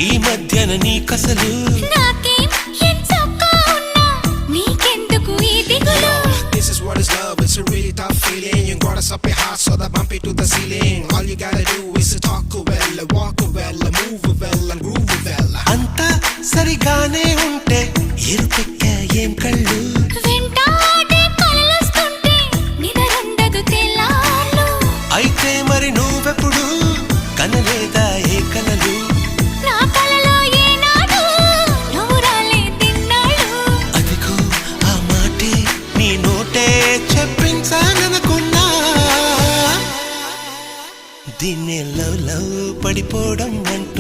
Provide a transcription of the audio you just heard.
ఈ మధ్యన నీకసలు నాకేం ఎంచక్కా ఉన్నా నీకెందుకు ఈ దిగులు This is what is love, it's a really tough feeling. You got us up your heart so that bump it to the ceiling. All you gotta do is to talk well, walk well, move well and groove well. అంతా సరిగానే ఉంటే ఎరుపెక్క ఏం కళ్ళు వెంటాడే కలలొస్తుంటే నిదరుండదు తెల్లార్లు అయితే మరి నువ్వెప్పుడు కనలేదా ఏ కలలు నా కలలో ఏనాడు నువ్వు రాలేదిన్నాడు అదిగో ఆ మాటే నీ నోటే చెప్పించాలనుకున్నా దీన్నే లవ్ లవ్ పడిపోవడం అంటే